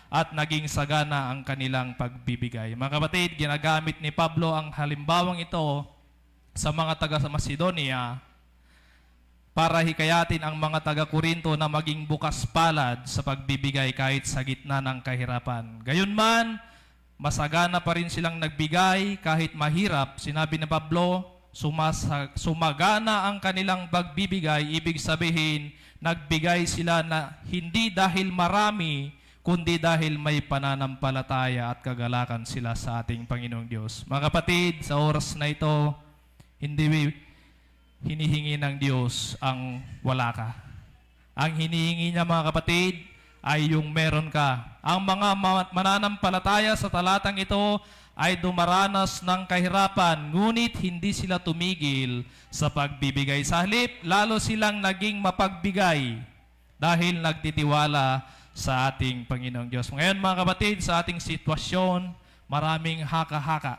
at naging sagana ang kanilang pagbibigay. Mga kapatid, ginagamit ni Pablo ang halimbawang ito sa mga taga Macedonia para hikayatin ang mga taga-Korinto na maging bukas palad sa pagbibigay kahit sa gitna ng kahirapan. Gayunman, masagana pa rin silang nagbigay kahit mahirap. Sinabi ni Pablo, sumagana ang kanilang pagbibigay. Ibig sabihin, nagbigay sila na hindi dahil marami, kundi dahil may pananampalataya at kagalakan sila sa ating Panginoong Diyos. Mga kapatid, sa oras na ito, hindi hinihingi ng Diyos ang wala ka. Ang hinihingi niya, mga kapatid, ay yung meron ka. Ang mga mananampalataya sa talatang ito ay dumaranas ng kahirapan, ngunit hindi sila tumigil sa pagbibigay. Sa halip, lalo silang naging mapagbigay dahil nagtitiwala sa ating Panginoong Diyos. Ngayon, mga kapatid, sa ating sitwasyon, maraming haka-haka.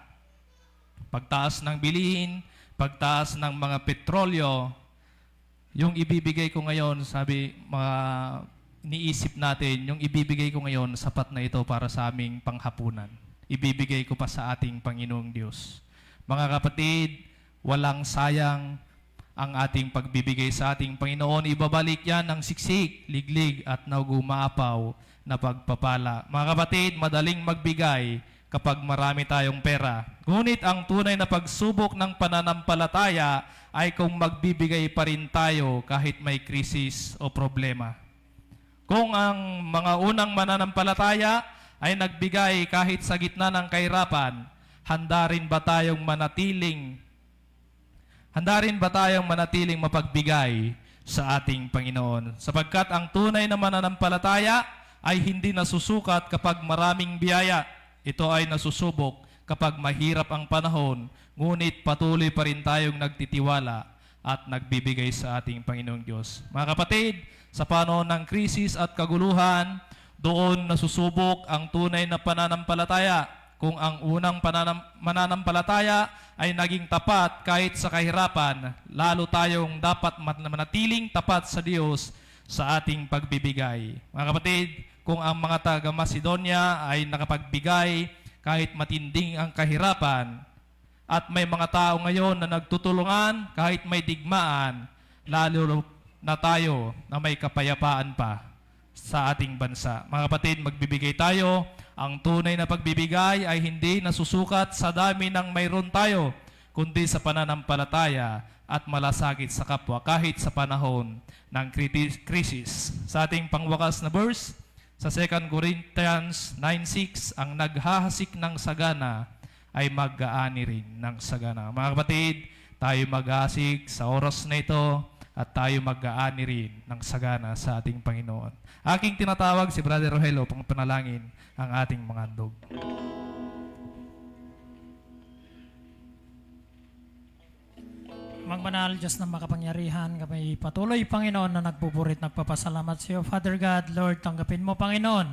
Pagtaas ng bilihin, pagtaas ng mga petrolyo, yung ibibigay ko ngayon, sabi, niisip natin, yung ibibigay ko ngayon, sapat na ito para sa aming panghapunan. Ibibigay ko pa sa ating Panginoong Diyos. Mga kapatid, walang sayang ang ating pagbibigay sa ating Panginoon. Ibabalik yan ng siksik, liglig, at nagumaapaw na pagpapala. Mga kapatid, madaling magbigay kapag marami tayong pera. Ngunit ang tunay na pagsubok ng pananampalataya ay kung magbibigay pa rin tayo kahit may krisis o problema. Kung ang mga unang mananampalataya ay nagbigay kahit sa gitna ng kahirapan, handa rin ba tayong manatiling mapagbigay sa ating Panginoon? Sapagkat ang tunay na mananampalataya ay hindi nasusukat kapag maraming biyaya. Ito ay nasusubok kapag mahirap ang panahon, ngunit patuloy pa rin tayong nagtitiwala at nagbibigay sa ating Panginoong Diyos. Mga kapatid, sa panahon ng krisis at kaguluhan, doon nasusubok ang tunay na pananampalataya. Kung ang unang mananampalataya ay naging tapat kahit sa kahirapan, lalo tayong dapat manatiling tapat sa Diyos sa ating pagbibigay. Mga kapatid, kung ang mga taga Macedonia ay nakapagbigay kahit matinding ang kahirapan, at may mga tao ngayon na nagtutulungan kahit may digmaan, lalo na tayo na may kapayapaan pa sa ating bansa. Mga kapatid, magbibigay tayo. Ang tunay na pagbibigay ay hindi nasusukat sa dami ng mayroon tayo, kundi sa pananampalataya at malasakit sa kapwa kahit sa panahon ng krisis. Sa ating pangwakas na verse, sa 2 Corinthians 9:6, ang naghahasik ng sagana ay mag-aani rin ng sagana. Mga kapatid, tayo maghahasik sa oras na ito at tayo mag-aani rin ng sagana sa ating Panginoon. Aking tinatawag si Brother Rogelio upang panalangin ang ating mga handog. Magbanal Diyos na makapangyarihan, kami patuloy, Panginoon, na nagpupurit, nagpapasalamat sa iyo. Father God, Lord, tanggapin mo, Panginoon,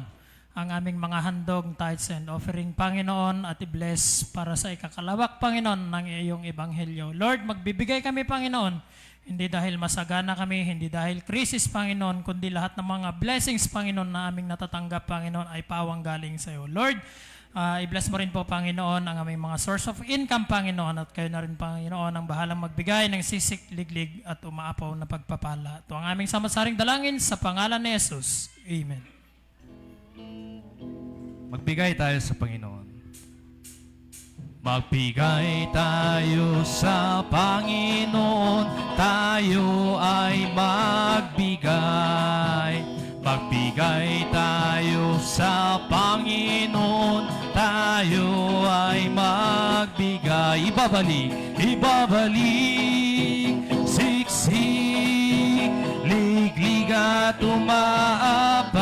ang aming mga handog, tithes and offering, Panginoon, at i-bless para sa ikakalawak, Panginoon, ng iyong ebanghelyo. Lord, magbibigay kami, Panginoon, hindi dahil masagana kami, hindi dahil krisis, Panginoon, kundi lahat ng mga blessings, Panginoon, na aming natatanggap, Panginoon, ay pawang galing sa iyo. Lord, i-bless mo rin po, Panginoon, ang aming mga source of income, Panginoon, at kayo na rin, Panginoon, ang bahalang magbigay ng sisik, liglig, at umaapaw na pagpapala. Ito ang aming samasaring dalangin sa pangalan ni Jesus. Amen. Magbigay tayo sa Panginoon. Magbigay tayo sa Panginoon, tayo ay magbigay. Magbigay tayo sa Panginoon, tayo ay magbigay. Ibabalik, siksik, liglig at umaapaw.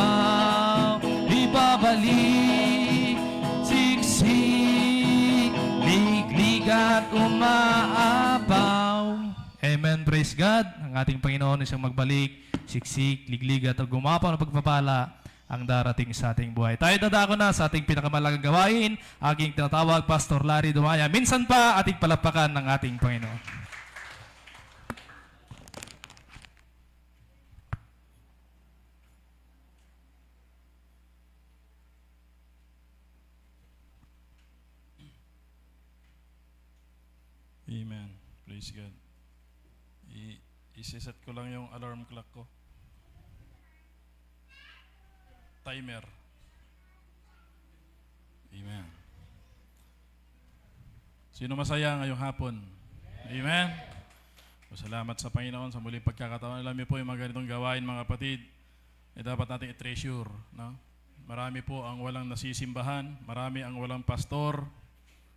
Ibabalik, siksik, liglig at umaapaw. Amen, praise God. Ang ating Panginoon isang magbalik, siksik, liglig at gumapaw na pagpapala ang darating sa ating buhay. Tayo dadako na sa ating pinakamalagang gawain. Aking tinatawag, Pastor Larry Dumaya. Minsan pa ating palapakan ng ating Panginoon. Amen. Praise God. Isiset ko lang yung alarm clock ko. Timer. Amen. Sino masaya ngayong hapon? Amen. Salamat sa Panginoon sa muling pagkakataon. Alam niyo po yung mga ganitong gawain, mga kapatid, dapat natin i-treasure. No? Marami po ang walang nasisimbahan, marami ang walang pastor,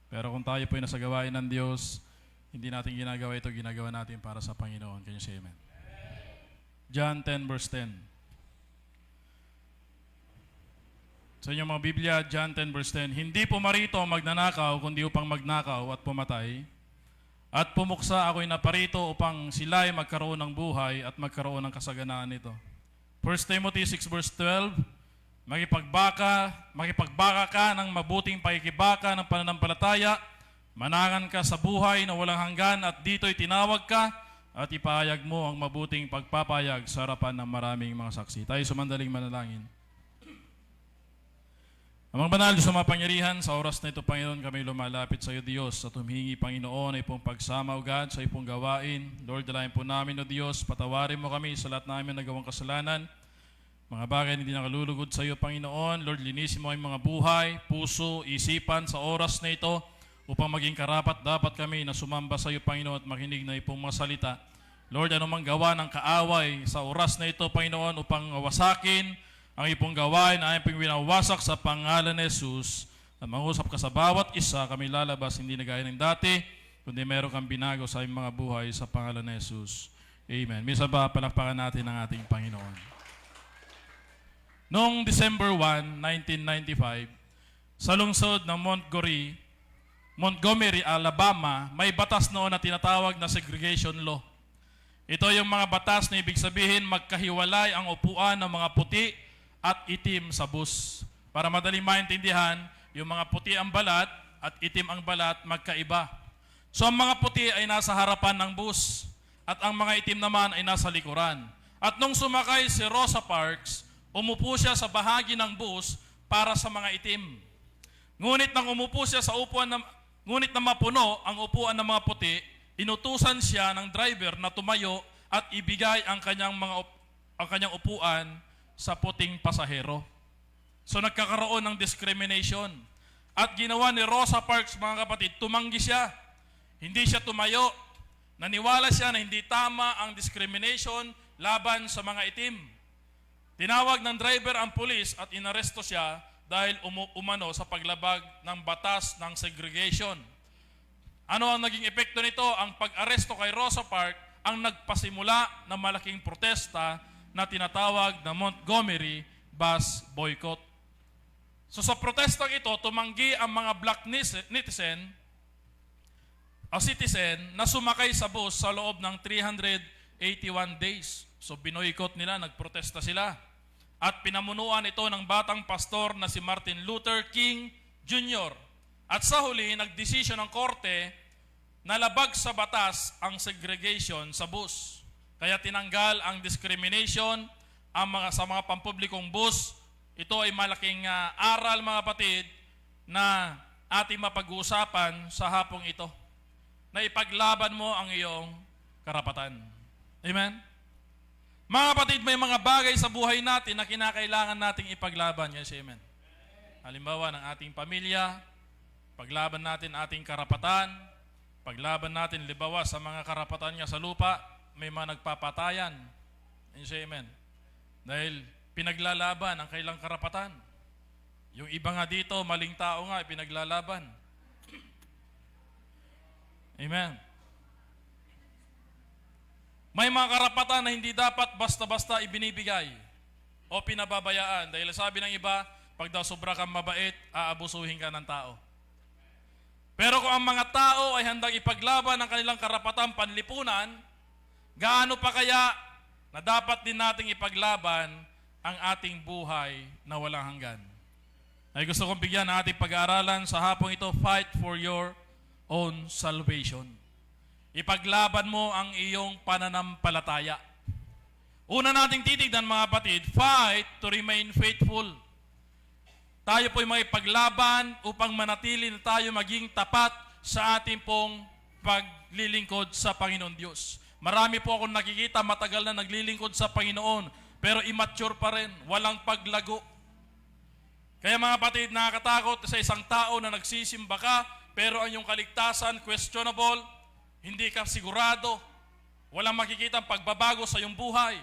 pero kung tayo po ay nasa gawain ng Diyos, hindi natin ginagawa ito, ginagawa natin para sa Panginoon. Can you say amen? John 10 verse 10. Sa inyong mga Biblia, John 10 verse 10, hindi po marito magnanakaw, kundi upang magnakaw at pumatay. At pumuksa ako'y naparito upang sila ay magkaroon ng buhay at magkaroon ng kasaganaan nito. 1 Timothy 6 verse 12, makipagbaka ka ng mabuting pakikibaka ng pananampalataya, manangan ka sa buhay na walang hanggan at dito'y tinawag ka at ipahayag mo ang mabuting pagpapayag sa harapan ng maraming mga saksi. Tayo sumandaling manalangin. Amang banal, Diyos na mapangyarihan, sa oras na ito, Panginoon, kami lumalapit sa iyo, Diyos, at humihingi, Panginoon, ay pong pagsama, O God, sa ipong gawain. Lord, dalayan po namin, O Diyos, patawarin mo kami sa lahat namin nagawang kasalanan. Mga bagay na hindi nakalulugod sa iyo, Panginoon. Lord, linisin mo ang mga buhay, puso, isipan sa oras na ito upang maging karapat dapat kami na sumamba sa iyo, Panginoon, at makinig na ipong mga salita. Lord, anumang gawa ng kaaway sa oras na ito, Panginoon, upang wasakin ang ipong gawain ay ipong winawasak sa pangalan ni Jesus. At mangusap ka sa bawat isa, kami lalabas hindi na gaya ng dati, kundi meron kang binago sa aming mga buhay sa pangalan ni Jesus. Amen. Minsan ba palakpakan natin ang ating Panginoon. Noong December 1, 1995, sa lungsod ng Montgomery, Alabama, may batas noon na tinatawag na segregation law. Ito yung mga batas na ibig sabihin magkahiwalay ang upuan ng mga puti at itim sa bus. Para madaling maintindihan, yung mga puti ang balat at itim ang balat magkaiba. So ang mga puti ay nasa harapan ng bus at ang mga itim naman ay nasa likuran. At nung sumakay si Rosa Parks, umupo siya sa bahagi ng bus para sa mga itim. Ngunit nang umupo siya sa upuan ngunit na mapuno ang upuan ng mga puti, inutusan siya ng driver na tumayo at ibigay ang kanyang upuan sa puting pasahero. So nagkakaroon ng discrimination. At ginawa ni Rosa Parks, mga kapatid, tumanggi siya. Hindi siya tumayo. Naniwala siya na hindi tama ang discrimination laban sa mga itim. Tinawag ng driver ang pulis at inaresto siya dahil umano sa paglabag ng batas ng segregation. Ano ang naging epekto nito? Ang pag-aresto kay Rosa Parks ang nagpasimula ng malaking protesta na tinatawag na Montgomery Bus Boycott. So sa protestang ito, tumanggi ang mga black citizen na sumakay sa bus sa loob ng 381 days. So binoykot nila, nagprotesta sila. At pinamunuan ito ng batang pastor na si Martin Luther King Jr. At sa huli, nagdesisyon ng korte na labag sa batas ang segregation sa bus. Kaya tinanggal ang discrimination sa mga pampublikong bus. Ito ay malaking aral, mga kapatid, na ating mapag-uusapan sa hapong ito. Na ipaglaban mo ang iyong karapatan. Amen? Mga kapatid, may mga bagay sa buhay natin na kinakailangan nating ipaglaban. Yes, amen. Halimbawa ng ating pamilya, paglaban natin ating karapatan, paglaban natin libawa sa mga karapatan niya sa lupa, may mga nagpapatayan. Yes, amen. Dahil pinaglalaban ang kailang karapatan. Yung iba nga dito, maling tao nga, pinaglalaban. Amen. May mga karapatan na hindi dapat basta-basta ibinibigay o pinababayaan. Dahil sabi ng iba, pag daw sobra kang mabait, aabusuhin ka ng tao. Pero kung ang mga tao ay handang ipaglaban ang kanilang karapatan panlipunan, gaano pa kaya na dapat din nating ipaglaban ang ating buhay na walang hanggan? Ay gusto kong bigyan ng ating pag-aaralan sa hapong ito, Fight for Your Own Salvation. Ipaglaban mo ang iyong pananampalataya. Una nating titignan, mga kapatid, fight to remain faithful. Tayo po'y may paglaban upang manatili na tayo maging tapat sa ating pong paglilingkod sa Panginoon Diyos. Marami po akong nakikita matagal na naglilingkod sa Panginoon, pero immature pa rin, walang paglago. Kaya mga kapatid, nakakatakot sa isang tao na nagsisimba ka, pero ang iyong kaligtasan, questionable, hindi ka sigurado, walang makikita pagbabago sa iyong buhay.